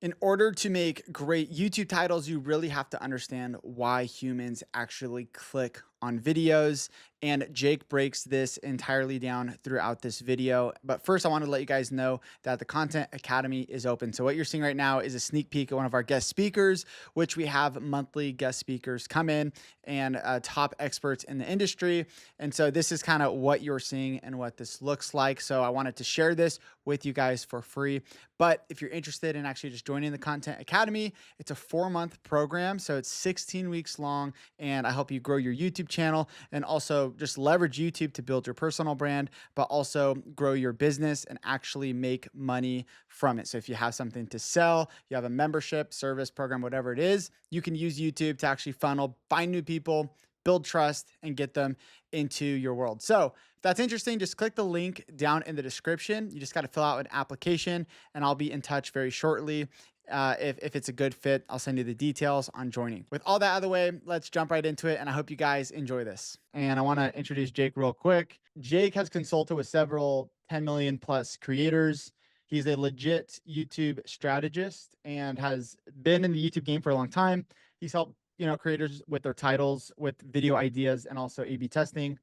In order to make great YouTube titles, you really have to understand why humans actually click on videos. And Jake breaks this entirely down throughout this video. But first, I want to let you guys know that the Content Academy is open. So, what you're seeing right now is a sneak peek at one of our guest speakers, which we have monthly guest speakers come in and top experts in the industry. And so, this is kind of what you're seeing and what this looks like. So, I wanted to share this with you guys for free. But if you're interested in actually just joining the Content Academy, it's a 4-month program. So it's 16 weeks long. And I help you grow your YouTube channel and also just leverage YouTube to build your personal brand, but also grow your business and actually make money from it. So if you have something to sell, you have a membership, service, program, whatever it is, you can use YouTube to actually funnel, find new people, build trust, and get them into your world. So if that's interesting, just click the link down in the description. You just got to fill out an application, and I'll be in touch very shortly. If it's a good fit, I'll send you the details on joining. With all that out of the way, let's jump right into it. And I hope you guys enjoy this. And I want to introduce Jake real quick. Jake has consulted with several 10 million plus creators. He's a legit YouTube strategist and has been in the YouTube game for a long time. He's helped creators with their titles, with video ideas, and also A/B testing.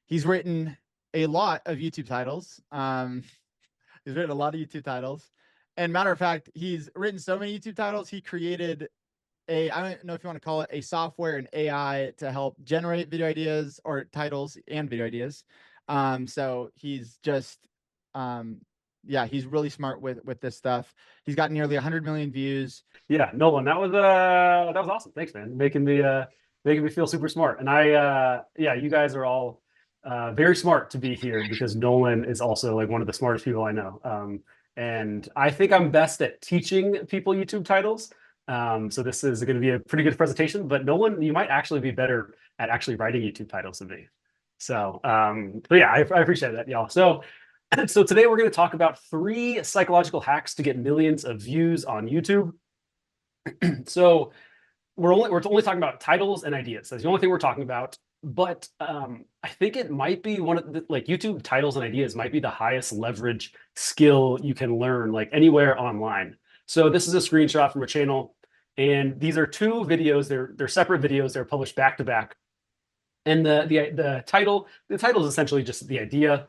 He's written a lot of YouTube titles. He's written a lot of YouTube titles. And matter of fact, he's written so many YouTube titles, he created I don't know if you want to call it a software and AI to help generate video ideas or titles and video ideas. So he's just, yeah, he's really smart with this stuff. He's got nearly 100 million views. Yeah, Nolan, that was awesome. Thanks, man. Making me feel super smart. And yeah, you guys are all very smart to be here because Nolan is also like one of the smartest people I know. And I think I'm best at teaching people YouTube titles. So this is going to be a pretty good presentation. But Nolan, you might actually be better at actually writing YouTube titles than me. So, but yeah, I appreciate that, y'all. So today we're going to talk about 3 psychological hacks to get millions of views on YouTube. So we're only talking about titles and ideas. That's the only thing we're talking about. But I think it might be one of the YouTube titles and ideas might be the highest leverage skill you can learn like anywhere online. So this is a screenshot from a channel, and these are 2 videos. They're separate videos. They're published back to back. And the title is essentially just the idea.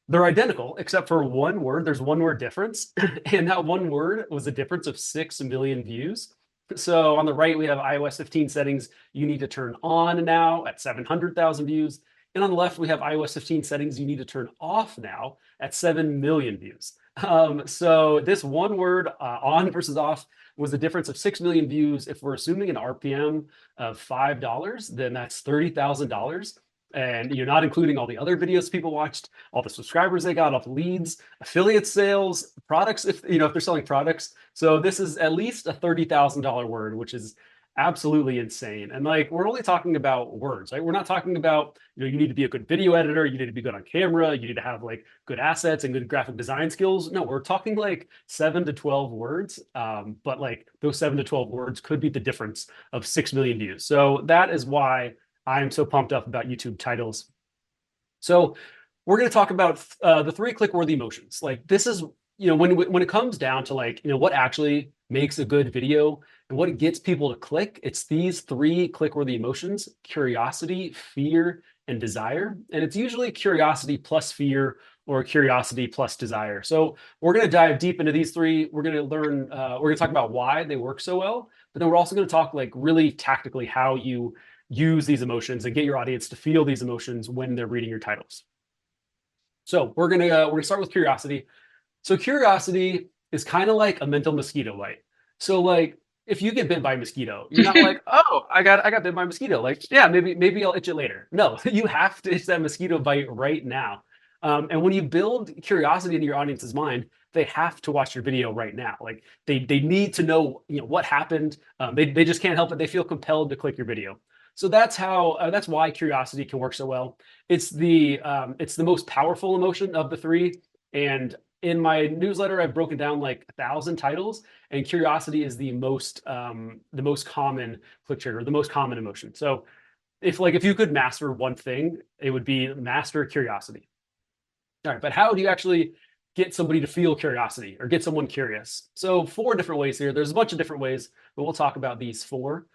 They're identical except for one word. There's one word difference, and that one word was a difference of 6 million views. So on the right, we have iOS 15 settings you need to turn on now at 700,000 views. And on the left, we have iOS 15 settings you need to turn off now at 7 million views. So this one word, on versus off, was the difference of 6 million views. If we're assuming an RPM of $5, then that's $30,000. And you're not including all the other videos people watched, all the subscribers they got, all the leads, affiliate sales, products, if they're selling products. So this is at least a $30,000 word, which is absolutely insane. And like, we're only talking about words, right? We're not talking about, you need to be a good video editor, you need to be good on camera, you need to have like good assets and good graphic design skills. No, we're talking like 7 to 12 words. But like those 7 to 12 words could be the difference of 6 million views. So that is why I'm so pumped up about YouTube titles. So we're going to talk about the 3 click-worthy emotions. Like this is, when it comes down to like, what actually makes a good video and what gets people to click, it's these 3 click-worthy emotions: curiosity, fear, and desire. And it's usually curiosity plus fear or curiosity plus desire. So we're going to dive deep into these 3. We're going to learn, we're going to talk about why they work so well, but then we're also going to talk like really tactically how you use these emotions and get your audience to feel these emotions when they're reading your titles. So we're gonna start with curiosity. So curiosity is kind of like a mental mosquito bite. So like if you get bit by a mosquito, you're not like, oh, I got bit by a mosquito. Like, yeah, maybe I'll itch it later. No, you have to itch that mosquito bite right now. And when you build curiosity in your audience's mind, they have to watch your video right now. Like they need to know what happened. They just can't help it. They feel compelled to click your video. So that's why curiosity can work so well. It's the most powerful emotion of the 3. And in my newsletter, I've broken down like 1,000 titles, and curiosity is the most common click trigger, the most common emotion. So if you could master one thing, it would be master curiosity. All right, but how do you actually get somebody to feel curiosity or get someone curious. So 4 different ways here. There's a bunch of different ways, but we'll talk about these 4.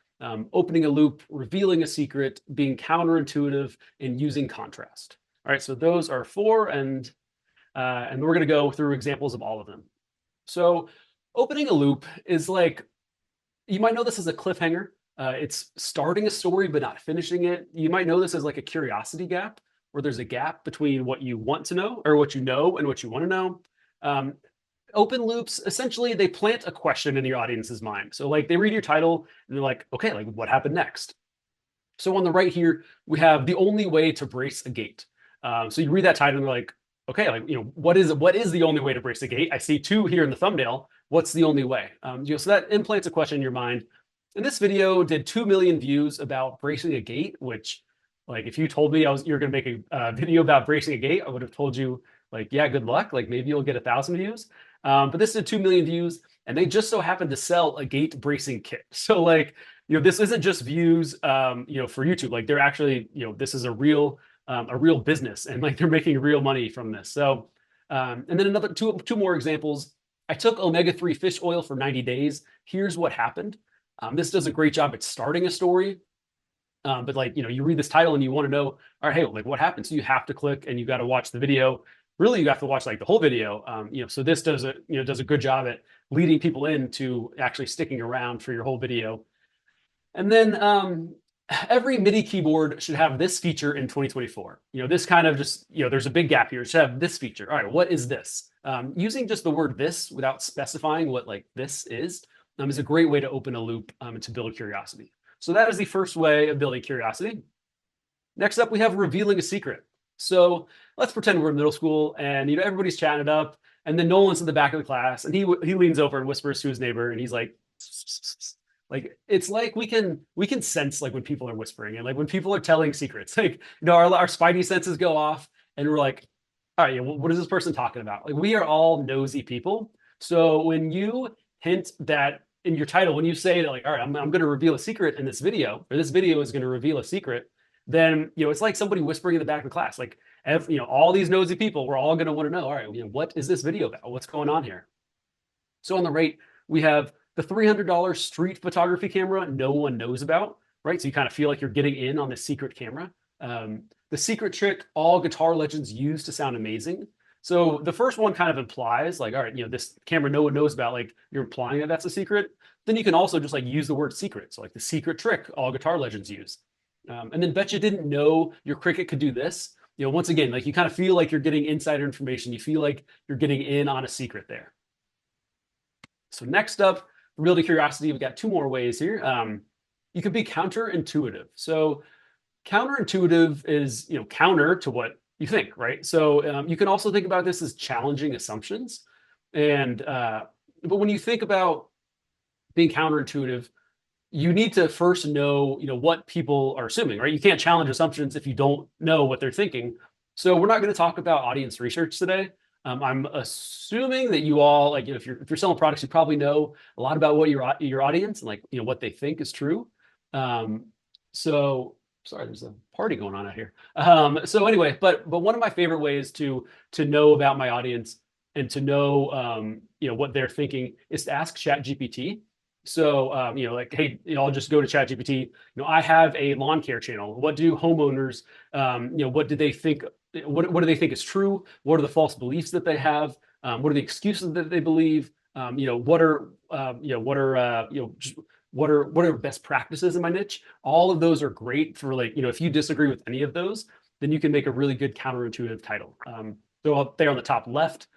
Opening a loop, revealing a secret, being counterintuitive, and using contrast. All right, so those are 4, and we're going to go through examples of all of them. So opening a loop is like, you might know this as a cliffhanger. It's starting a story but not finishing it. You might know this as like a curiosity gap, where there's a gap between what you want to know or what you know and what you want to know. Open loops, essentially, they plant a question in your audience's mind. So like they read your title and they're like, okay, like what happened next? So on the right here, we have the only way to brace a gate. So you read that title and they're like, okay, like, what is the only way to brace a gate? I see 2 here in the thumbnail. What's the only way? So that implants a question in your mind. And this video did 2 million views about bracing a gate, which, like, if you told me you're going to make a video about bracing a gate, I would have told you, like, yeah, good luck. Like, maybe you'll get 1,000 views. But this did 2 million views, and they just so happened to sell a gate bracing kit. So, like, this isn't just views, for YouTube. Like, they're actually, this is a real business, and like they're making real money from this. So, and then another two more examples. I took omega-3 fish oil for 90 days. Here's what happened. This does a great job at starting a story. But like, you read this title and you want to know, all right, hey, like what happened? So you have to click and you got to watch the video. Really, you have to watch like the whole video. So this does a good job at leading people into actually sticking around for your whole video. And then every MIDI keyboard should have this feature in 2024. This kind of just, there's a big gap here. It should have this feature. All right, what is this? Using just the word this without specifying what like this is a great way to open a loop and to build curiosity. So that is the first way of building curiosity. Next up, we have revealing a secret. So let's pretend we're in middle school and everybody's chatting it up, and then Nolan's in the back of the class and he leans over and whispers to his neighbor and he's like, like it's like we can sense like when people are whispering and like when people are telling secrets, like our spidey senses go off and we're like, all right, what is this person talking about? Like we are all nosy people. So when you hint that in your title, when you say that like, all right, I'm going to reveal a secret in this video, or this video is going to reveal a secret, then it's like somebody whispering in the back of the class. Like all these nosy people, we're all going to want to know, all right, what is this video about? What's going on here? So on the right, we have the $300 street photography camera no one knows about, right? So you kind of feel like you're getting in on this secret camera. The secret trick all guitar legends use to sound amazing. So the first one kind of implies like, all right, this camera no one knows about, like you're implying that that's a secret. Then you can also just like use the word secret. So like the secret trick all guitar legends use. And then bet you didn't know your Cricut could do this. Once again, like you kind of feel like you're getting insider information. You feel like you're getting in on a secret there. So next up, building curiosity, we've got 2 more ways here. You could be counterintuitive. So counterintuitive is, counter to what you think, right? So you can also think about this as challenging assumptions. And but when you think about being counterintuitive, you need to first know, what people are assuming, right? You can't challenge assumptions if you don't know what they're thinking. So we're not going to talk about audience research today. I'm assuming that you all, like, if you're selling products, you probably know a lot about what your audience and like, what they think is true. So sorry, there's a party going on out here. So anyway, but one of my favorite ways to know about my audience and to know, what they're thinking is to ask ChatGPT. So, like, hey, I'll just go to ChatGPT. I have a lawn care channel. What do homeowners, what do they think? What do they think is true? What are the false beliefs that they have? What are the excuses that they believe? What are best practices in my niche? All of those are great for like, if you disagree with any of those, then you can make a really good counterintuitive title. So up there on the top left,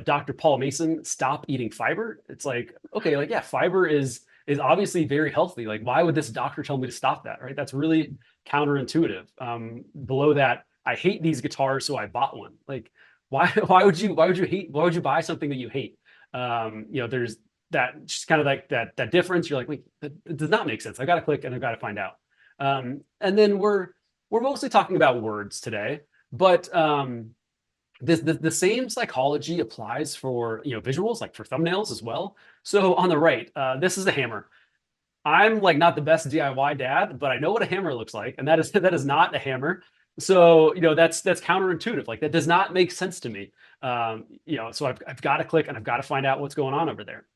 Dr. Paul Mason, stop eating fiber. It's like, okay, like, yeah, fiber is obviously very healthy. Like, why would this doctor tell me to stop that? Right. That's really counterintuitive. Below that, I hate these guitars, so I bought one. Like, why would you buy something that you hate? There's that just kind of like that difference. You're like, wait, it does not make sense. I got to click and I've got to find out. And then we're mostly talking about words today, but the same psychology applies for visuals, like for thumbnails as well. So on the right, this is a hammer. I'm like not the best DIY dad, but I know what a hammer looks like, and that is not a hammer. So, that's counterintuitive. Like that does not make sense to me. So I've got to click and I've got to find out what's going on over there.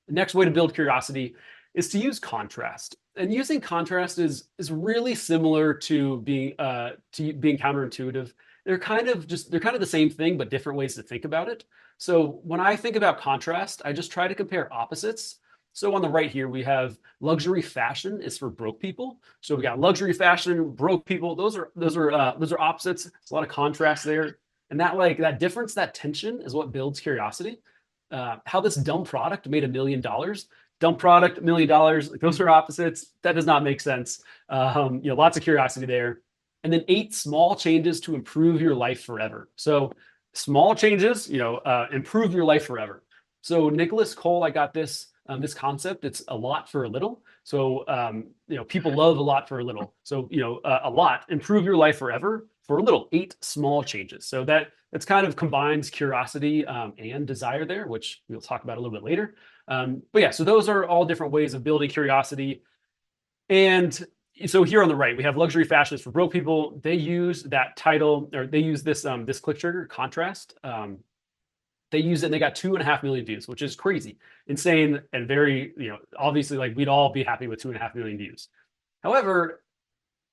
The next way to build curiosity is to use contrast. And using contrast is really similar to being counterintuitive. They're kind of the same thing, but different ways to think about it. So when I think about contrast, I just try to compare opposites. So on the right here, we have luxury fashion is for broke people. So we got luxury fashion, broke people. Those are opposites. There's a lot of contrast there, and that difference, that tension, is what builds curiosity. How this dumb product made $1 million. Dumb product, $1 million. Like, those are opposites. That does not make sense. Lots of curiosity there. And then 8 small changes to improve your life forever. So small changes, improve your life forever. So Nicholas Cole, I got this concept. It's a lot for a little. So people love a lot for a little. So a lot, improve your life forever for a little. 8 small changes. So that's kind of combines curiosity and desire there, which we'll talk about a little bit later. But yeah, so those are all different ways of building curiosity. And so here on the right, we have luxury fashion is for broke people. They use that title, or they use this click trigger, contrast. They use it and they got 2.5 million views, which is crazy, insane, and very, obviously, like, we'd all be happy with 2.5 million views. However,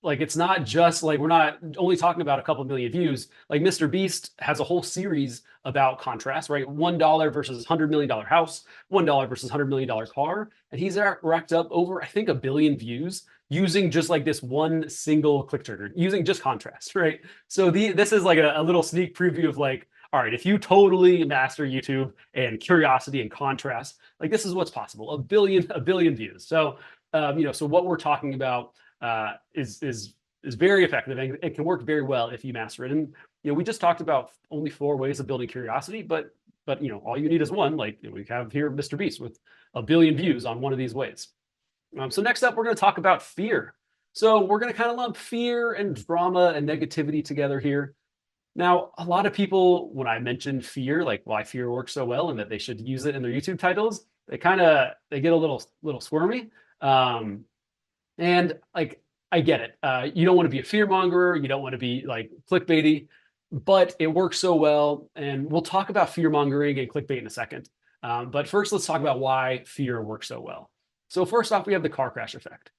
like, it's not just like, we're not only talking about a couple million views. Like, Mr. Beast has a whole series about contrast, right? $1 versus $100 million house, $1 versus $100 million car. And he's racked up over, I think, 1 billion views using just like this one single click trigger, using just contrast, right? So this is like a little sneak preview of like, all right, if you totally master YouTube and curiosity and contrast, like, this is what's possible. 1 billion views. So, so what we're talking about is very effective, and it can work very well if you master it. And we just talked about only 4 ways of building curiosity, but all you need is one. Like, we have here Mr. Beast with 1 billion views on one of these ways. So next up, we're going to talk about fear. So we're going to kind of lump fear and drama and negativity together here. Now, a lot of people, when I mentioned fear, like why fear works so well and that they should use it in their YouTube titles, they get a little squirmy. And like, I get it. You don't want to be a fear monger. You don't want to be like clickbaity, but it works so well. And we'll talk about fear mongering and clickbait in a second. But first, let's talk about why fear works so well. So first off, we have the car crash effect.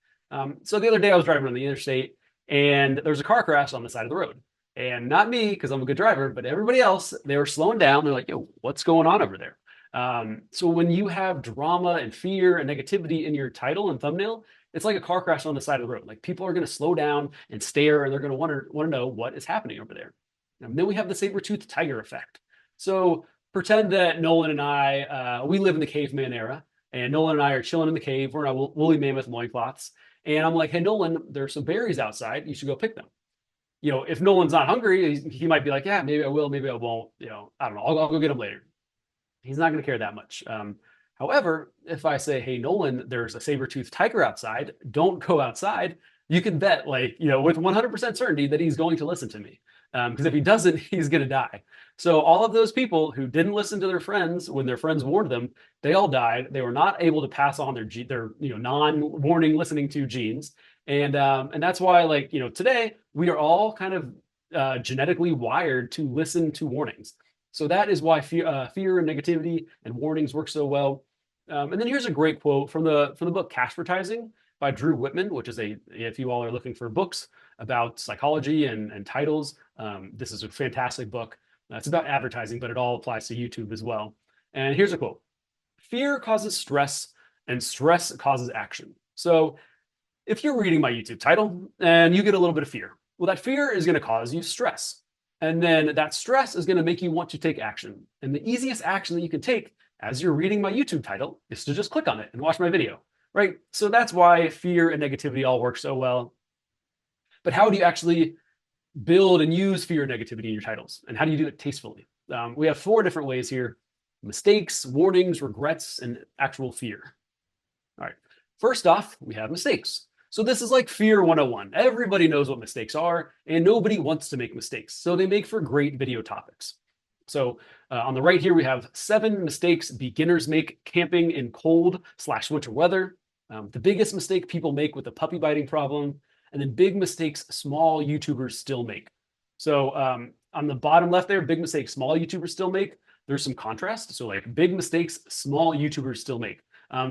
So the other day I was driving on the interstate and there was a car crash on the side of the road. And not me, because I'm a good driver, but everybody else, they were slowing down. They're like, yo, what's going on over there? So when you have drama and fear and negativity in your title and thumbnail, it's like a car crash on the side of the road. Like, people are going to slow down and stare, and they're going to want to know what is happening over there. And then we have the saber-toothed tiger effect. So pretend that Nolan and I, we live in the caveman era, and Nolan and I are chilling in the cave. We're in our woolly mammoth loincloths. And I'm like, hey, Nolan, there's some berries outside. You should go pick them. If Nolan's not hungry, he might be like, yeah, maybe I will, maybe I won't. I don't know. I'll go get him later. He's not going to care that much. However, if I say, hey, Nolan, there's a saber-toothed tiger outside, don't go outside, you can bet, like, with 100% certainty that he's going to listen to me. Because if he doesn't, he's going to die. So all of those people who didn't listen to their friends when their friends warned them, they all died. They were not able to pass on their non-warning listening to genes. And that's why, like, today we are all kind of genetically wired to listen to warnings. So that is why fear and negativity and warnings work so well. And then here's a great quote from the book Cashvertising by Drew Whitman, which is if you all are looking for books about psychology and titles, this is a fantastic book. It's about advertising, but it all applies to YouTube as well. And here's a quote: fear causes stress, and stress causes action. So if you're reading my YouTube title and you get a little bit of fear, well, that fear is going to cause you stress. And then that stress is going to make you want to take action. And the easiest action that you can take as you're reading my YouTube title is to just click on it and watch my video, right? So that's why fear and negativity all work so well. But how do you actually build and use fear and negativity in your titles? And how do you do it tastefully? We have 4 different ways here: mistakes, warnings, regrets, and actual fear. All right. First off, we have mistakes. So this is like Fear 101. Everybody knows what mistakes are, and nobody wants to make mistakes. So they make for great video topics. So on the right here, we have 7 mistakes beginners make camping in cold/winter weather. The biggest mistake people make with the puppy biting problem. and then big mistakes small YouTubers still make. So on the bottom left there, big mistakes small YouTubers still make. There's some contrast. So like big mistakes small YouTubers still make.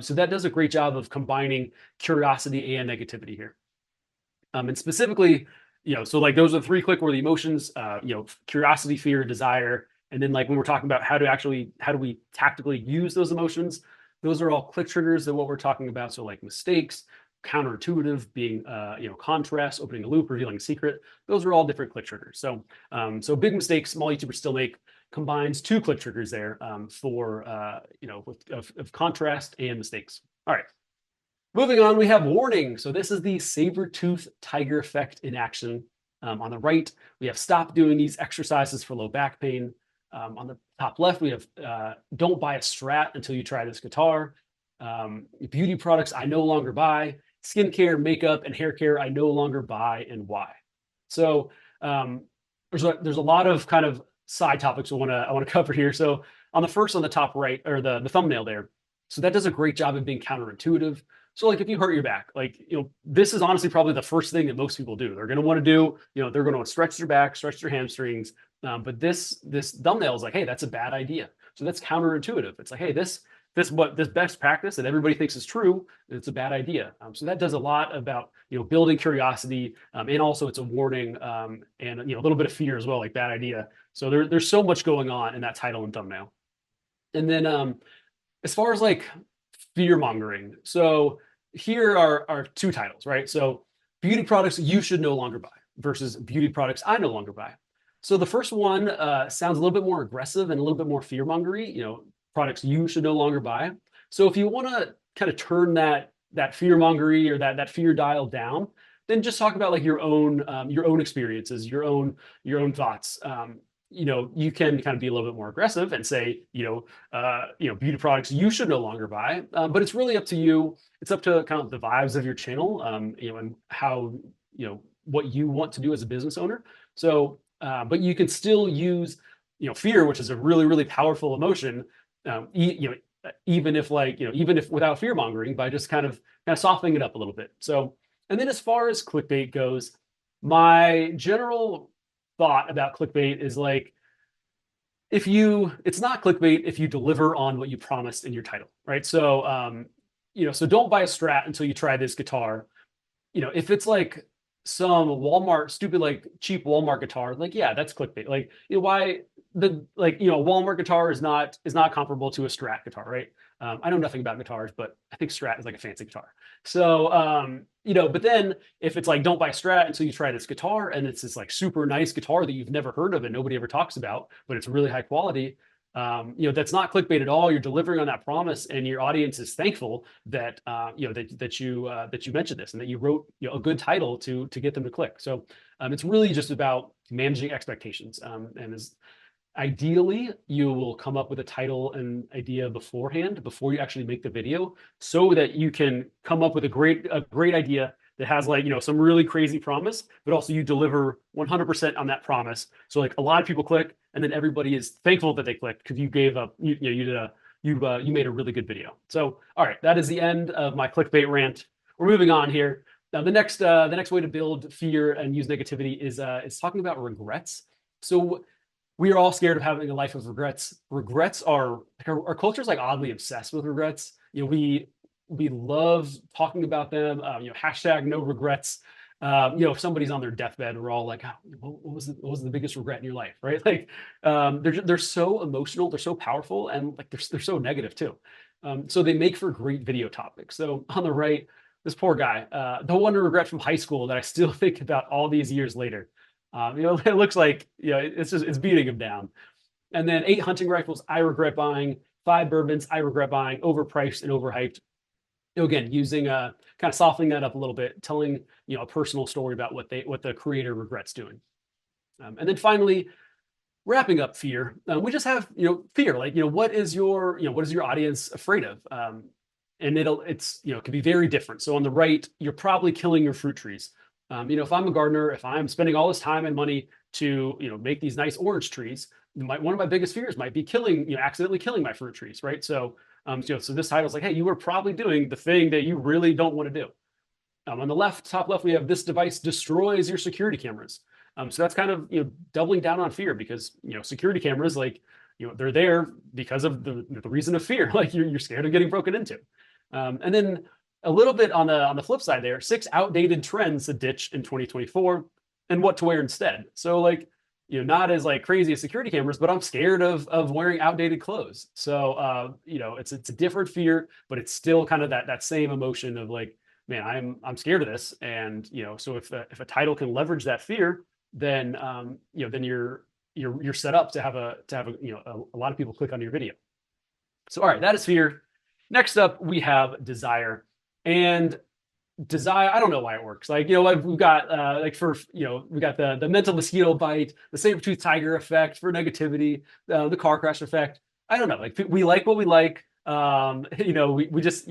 So that does a great job of combining curiosity and negativity here. And specifically, so like those are the 3 click-worthy emotions, curiosity, fear, desire. And then like when we're talking about how do we tactically use those emotions, those are all click triggers that what we're talking about. So like mistakes, counterintuitive, being, contrast, opening a loop, revealing a secret. Those are all different click triggers. So, so big mistakes, small YouTubers still make combines 2 click triggers there for, of contrast and mistakes. All right. Moving on, we have warning. So this is the saber-tooth tiger effect in action. On the right, we have stop doing these exercises for low back pain. On the top left, we have don't buy a Strat until you try this guitar. Beauty products I no longer buy. Skincare, makeup, and hair care I no longer buy, and why. So there's a lot of kind of side topics I want to cover here. So on the top right, or the thumbnail there, so that does a great job of being counterintuitive. So like if you hurt your back, like, this is honestly probably the first thing that most people do. They're going to want to do, they're going to stretch their back, stretch their hamstrings. But this thumbnail is like, hey, that's a bad idea. So that's counterintuitive. It's like, hey, this best practice that everybody thinks is true, it's a bad idea. So that does a lot about, building curiosity, and also it's a warning, and a little bit of fear as well, like bad idea. So there's so much going on in that title and thumbnail. And then as far as like fear mongering, so here are 2 titles, right? So beauty products you should no longer buy versus beauty products I no longer buy. So the first one sounds a little bit more aggressive and a little bit more fear mongery, products you should no longer buy. So if you want to kind of turn that fear mongery or that fear dial down, then just talk about like your own experiences, your own thoughts. You can kind of be a little bit more aggressive and say, beauty products you should no longer buy. But it's really up to you. It's up to kind of the vibes of your channel, and how, what you want to do as a business owner. So, but you can still use, fear, which is a really, really powerful emotion, even if without fear mongering, by just kind of softening it up a little bit. So, and then as far as clickbait goes, my general thought about clickbait is like, it's not clickbait if you deliver on what you promised in your title, right? So, so don't buy a Strat until you try this guitar. If it's like some Walmart, stupid, like cheap Walmart guitar, like, yeah, that's clickbait. Like, why Walmart guitar is not comparable to a Strat guitar, right? I know nothing about guitars, but I think Strat is like a fancy guitar. So, but then if it's like, don't buy Strat until you try this guitar, and it's this like super nice guitar that you've never heard of and nobody ever talks about, but it's really high quality, that's not clickbait at all. You're delivering on that promise, and your audience is thankful that that you mentioned this and that you wrote a good title to get them to click. So it's really just about managing expectations, and ideally, you will come up with a title and idea beforehand, before you actually make the video, so that you can come up with a great idea that has like, some really crazy promise, but also you deliver 100% on that promise. So like a lot of people click, and then everybody is thankful that they clicked because you gave up, you made a really good video. So, all right, that is the end of my clickbait rant. We're moving on here. Now, the next way to build fear and use negativity is talking about regrets. So we are all scared of having a life of regrets. Regrets our culture is like oddly obsessed with regrets. We love talking about them. Hashtag no regrets. If somebody's on their deathbed, we're all like, what was the biggest regret in your life, right? Like, they're so emotional, they're so powerful, and like they're so negative too. So they make for great video topics. So on the right, this poor guy, the one regret from high school that I still think about all these years later. It looks like, it's beating him down. And then 8 hunting rifles I regret buying, 5 bourbons I regret buying, overpriced and overhyped. Again, using kind of softening that up a little bit, telling a personal story about what the creator regrets doing. And then finally, wrapping up fear. We just have fear. Like, what is your audience afraid of? And it can be very different. So on the right, you're probably killing your fruit trees. If I'm a gardener, if I'm spending all this time and money to, make these nice orange trees, one of my biggest fears might be accidentally killing my fruit trees, right? So, so this title is like, hey, you were probably doing the thing that you really don't want to do. On the left, top left, we have this device destroys your security cameras. So that's kind of doubling down on fear, because security cameras, like they're there because of the reason of fear. Like you're scared of getting broken into. And then a little bit on the flip side there, 6 outdated trends to ditch in 2024 and what to wear instead. So like not as like crazy as security cameras, but I'm scared of wearing outdated clothes. So it's a different fear, but it's still kind of that same emotion of like, man, I'm scared of this. And so if a title can leverage that fear, then then you're set up to have a lot of people click on your video. So all right, that is fear. Next up, we have desire. And desire, I don't know why it works. Like we've got like for we got the mental mosquito bite, the saber-toothed tiger effect for negativity, the car crash effect. I don't know. Like we like what we like. We just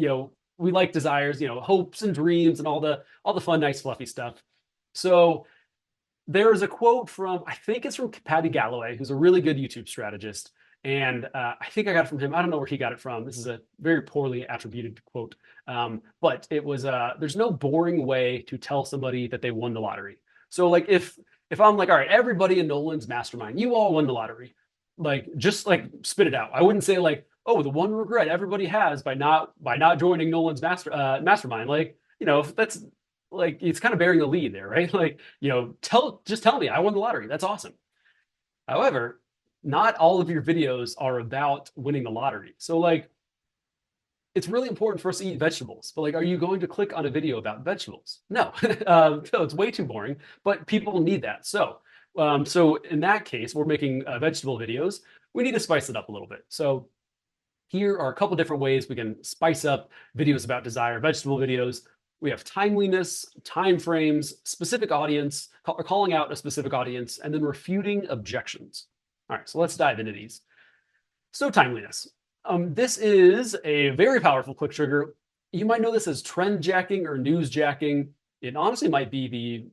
we like desires, hopes and dreams and all the fun, nice, fluffy stuff. So there is a quote from, I think it's from Patty Galloway, who's a really good YouTube strategist. And I think I got it from him. I don't know where he got it from. This is a very poorly attributed quote. But it was, there's no boring way to tell somebody that they won the lottery. So like if I'm like, all right, everybody in Nolan's mastermind, you all won the lottery. Like, just like spit it out. I wouldn't say like, oh, the one regret everybody has by not joining Nolan's mastermind. Like, if that's like, it's kind of bearing the lead there, right? Like, just tell me I won the lottery. That's awesome. However, not all of your videos are about winning the lottery. So like, it's really important for us to eat vegetables, but like, are you going to click on a video about vegetables? No, no, it's way too boring, but people need that. So in that case, we're making vegetable videos. We need to spice it up a little bit. So here are a couple different ways we can spice up videos about desire, vegetable videos. We have timeliness, time frames, specific audience, calling out a specific audience, and then refuting objections. All right, so let's dive into these. So timeliness. This is a very powerful click trigger. You might know this as trend jacking or news jacking. It honestly might be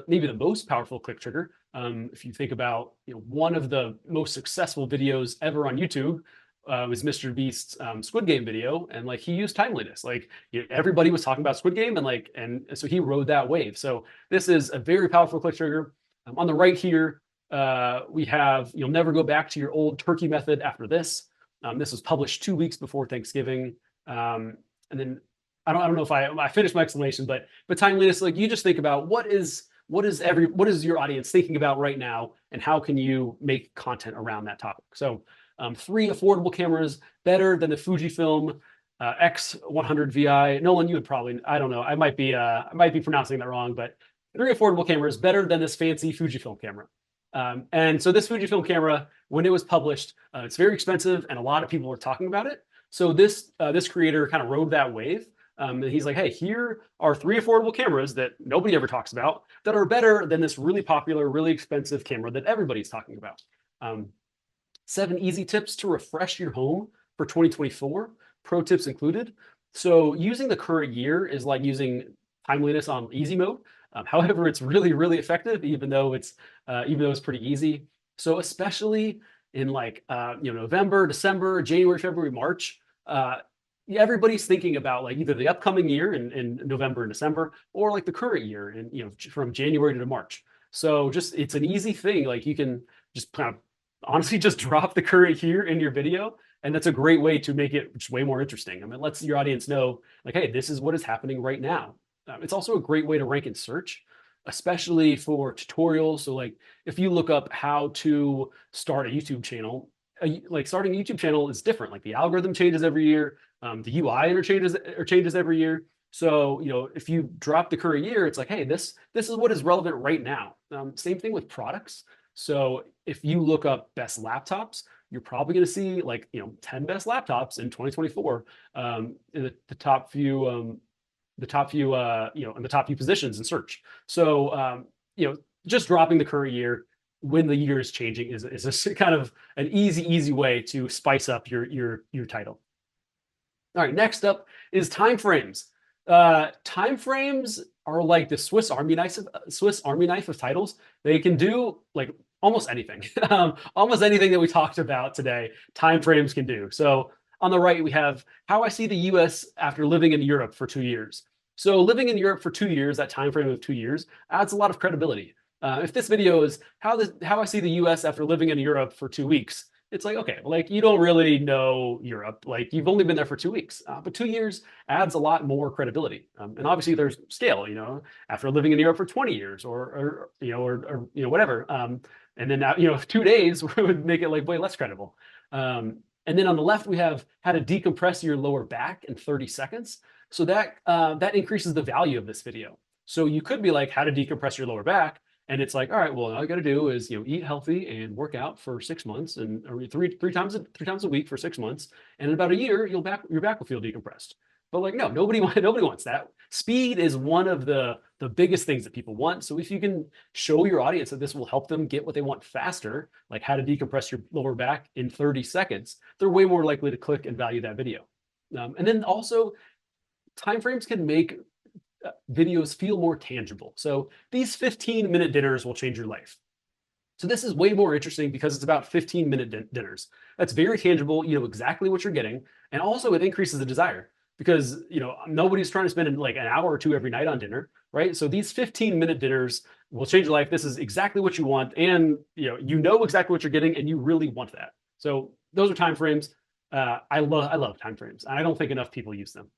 maybe the most powerful click trigger. If you think about one of the most successful videos ever on YouTube was Mr. Beast's Squid Game video, and like he used timeliness. Like everybody was talking about Squid Game, and so he rode that wave. So this is a very powerful click trigger. On the right here, we have you'll never go back to your old turkey method after this. This was published 2 weeks before Thanksgiving, and then I don't know if I finished my explanation, but timeliness, like you just think about what is your audience thinking about right now, and how can you make content around that topic. So 3 affordable cameras better than the Fujifilm X100 VI. Nolan, you would probably, I don't know, I might be pronouncing that wrong, but 3 affordable cameras better than this fancy Fujifilm camera. And so this Fujifilm camera, when it was published, it's very expensive and a lot of people were talking about it. So this creator kind of rode that wave. And he's like, hey, here are 3 affordable cameras that nobody ever talks about that are better than this really popular, really expensive camera that everybody's talking about. 7 easy tips to refresh your home for 2024, pro tips included. So using the current year is like using timeliness on easy mode. However, it's really, really effective, even though it's pretty easy. So especially in like November, December, January, February, March, everybody's thinking about like either the upcoming year in November and December, or like the current year in from January to March. So it's an easy thing. Like you can just kind of honestly just drop the current year in your video, and that's a great way to make it just way more interesting. I mean, it lets your audience know like, hey, this is what is happening right now. It's also a great way to rank in search, especially for tutorials. So like if you look up how to start a YouTube channel, like starting a YouTube channel is different. Like the algorithm changes every year. The UI changes every year. So, if you drop the current year, it's like, hey, this is what is relevant right now. Same thing with products. So if you look up best laptops, you're probably going to see like, 10 best laptops in 2024 in the top few, in the top few positions in search. So, just dropping the current year when the year is changing is a kind of an easy way to spice up your title. All right, next up is time frames. Time frames are like the Swiss Army knife of titles. They can do like almost anything. Almost anything that we talked about today, time frames can do. So on the right, we have how I see the US after living in Europe for 2 years. So living in Europe for 2 years, that time frame of 2 years, adds a lot of credibility. If this video is how I see the U.S. after living in Europe for 2 weeks, it's like, okay, like you don't really know Europe, like you've only been there for 2 weeks, but 2 years adds a lot more credibility. And obviously there's scale, after living in Europe for 20 years or whatever. And then now, 2 days would make it like way less credible. And then on the left, we have how to decompress your lower back in 30 seconds. So that increases the value of this video. So you could be like, how to decompress your lower back. And it's like, all right, well, all you got to do is, eat healthy and work out for 6 months or three times a week for 6 months. And in about a year, your back will feel decompressed. But like, no, nobody wants that. Speed is one of the biggest things that people want. So if you can show your audience that this will help them get what they want faster, like how to decompress your lower back in 30 seconds, they're way more likely to click and value that video. And then also, timeframes can make videos feel more tangible. So these 15-minute dinners will change your life. So this is way more interesting because it's about 15-minute dinners. That's very tangible. You know exactly what you're getting. And also it increases the desire because, nobody's trying to spend like an hour or two every night on dinner, right? So these 15-minute dinners will change your life. This is exactly what you want. And, you know exactly what you're getting and you really want that. So those are time frames. I love time frames. I don't think enough people use them.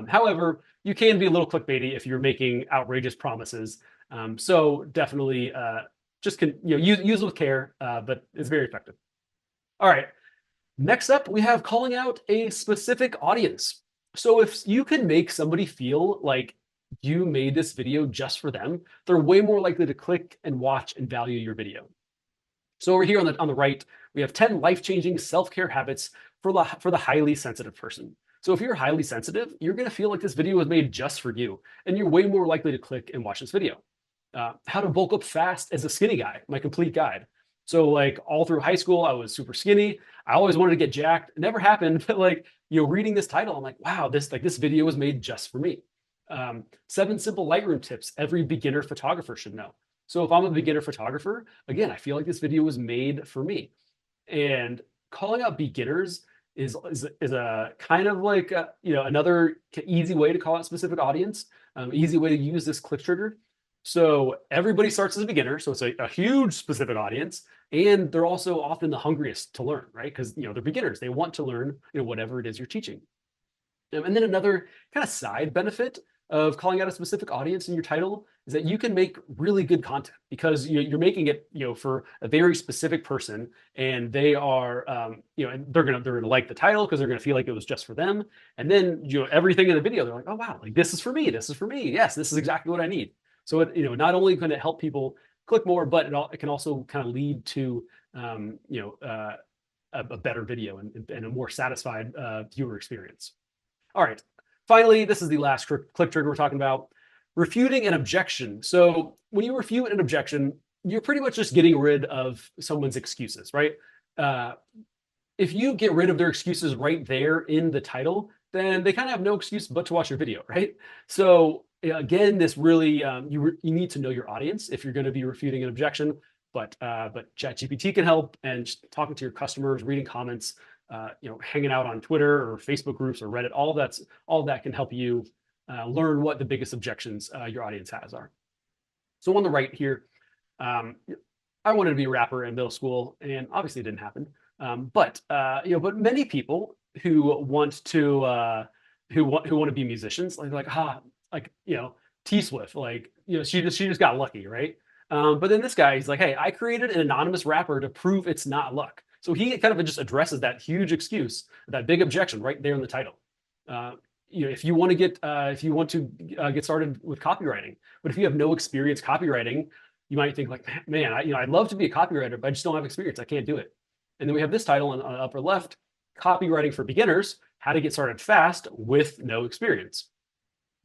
However, you can be a little clickbaity if you're making outrageous promises. So definitely just use with care, but it's very effective. All right. Next up, we have calling out a specific audience. So if you can make somebody feel like you made this video just for them, they're way more likely to click and watch and value your video. So over here on the right, we have 10 life-changing self-care habits for the highly sensitive person. So if you're highly sensitive, you're going to feel like this video was made just for you, and you're way more likely to click and watch this video. How to bulk up fast as a skinny guy, my complete guide. So like all through high school, I was super skinny. I always wanted to get jacked. It never happened, but like, reading this title, I'm like, wow, this video was made just for me. 7 simple Lightroom tips every beginner photographer should know. So if I'm a beginner photographer, again, I feel like this video was made for me. And calling out beginners is a kind of like another easy way to call out specific audience, easy way to use this click trigger. So everybody starts as a beginner, so it's a huge specific audience, and they're also often the hungriest to learn, right? Because they're beginners, they want to learn whatever it is you're teaching. And then another kind of side benefit of calling out a specific audience in your title is that you can make really good content because you're making it for a very specific person, and they are and they're gonna like the title because they're gonna feel like it was just for them. And then everything in the video, they're like, oh wow, like this is for me, yes, this is exactly what I need. So it not only going to help people click more, but it can also kind of lead to a better video and a more satisfied viewer experience. All right. Finally, this is the last click trigger we're talking about: refuting an objection. So when you refute an objection, you're pretty much just getting rid of someone's excuses, right? If you get rid of their excuses right there in the title, then they kind of have no excuse but to watch your video, right? So again, this really you need to know your audience if you're going to be refuting an objection. But ChatGPT can help, and talking to your customers, reading comments, hanging out on Twitter or Facebook groups or Reddit, all of that can help you learn what the biggest objections your audience has are. So on the right here, I wanted to be a rapper in middle school, and obviously it didn't happen. But many people who want to be musicians, T Swift, she just got lucky, right? But then this guy, he's like, hey, I created an anonymous rapper to prove it's not luck. So he kind of just addresses that huge excuse, that big objection right there in the title. If you want to get started with copywriting, but if you have no experience copywriting, you might think like, man, I'd love to be a copywriter, but I just don't have experience. I can't do it. And then we have this title on the upper left: copywriting for beginners, how to get started fast with no experience.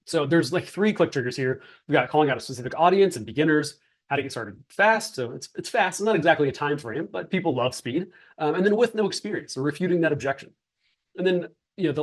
So there's like 3 click triggers here. We got calling out a specific audience and beginners, how to get started fast. So it's fast. It's not exactly a time frame, but people love speed. And then with no experience, so refuting that objection. And then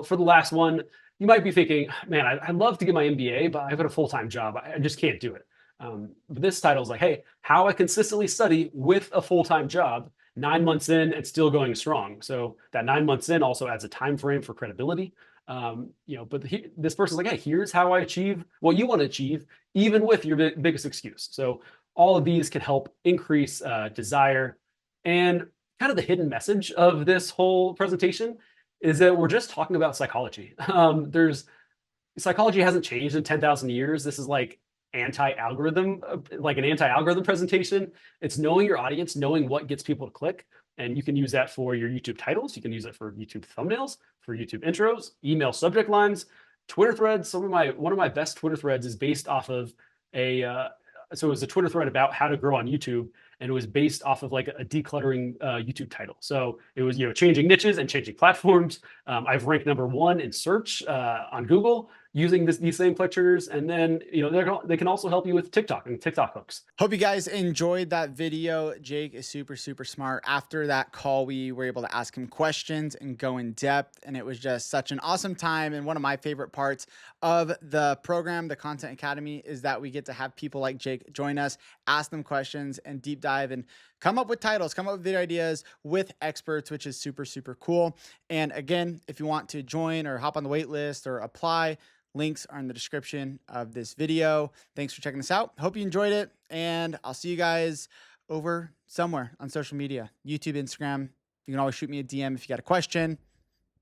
for the last one, you might be thinking, man, I'd love to get my MBA, but I've got a full-time job. I just can't do it. But this title is like, hey, how I consistently study with a full-time job, 9 months in and still going strong. So that 9 months in also adds a time frame for credibility. But this person's like, hey, here's how I achieve what you want to achieve, even with your biggest excuse. So all of these can help increase desire. And kind of the hidden message of this whole presentation is that we're just talking about psychology. There's Psychology hasn't changed in 10,000 years. This is like anti-algorithm, like an anti-algorithm presentation. It's knowing your audience, knowing what gets people to click. And you can use that for your YouTube titles. You can use it for YouTube thumbnails, for YouTube intros, email subject lines, Twitter threads. One of my best Twitter threads is based off of so it was a Twitter thread about how to grow on YouTube, and it was based off of like a decluttering YouTube title. So it was changing niches and changing platforms. I've ranked #1 in search on Google using these same lectures, and then they can also help you with TikTok and TikTok hooks. Hope you guys enjoyed that video. Jake is super, super smart. After that call, we were able to ask him questions and go in depth, and it was just such an awesome time. And one of my favorite parts of the program, the Content Academy, is that we get to have people like Jake join us, ask them questions, and deep dive and come up with titles, come up with video ideas with experts, which is super, super cool. And again, if you want to join or hop on the wait list or apply, links are in the description of this video. Thanks for checking this out. Hope you enjoyed it, and I'll see you guys over somewhere on social media, YouTube, Instagram. You can always shoot me a DM if you got a question.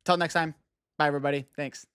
Till next time. Bye, everybody. Thanks.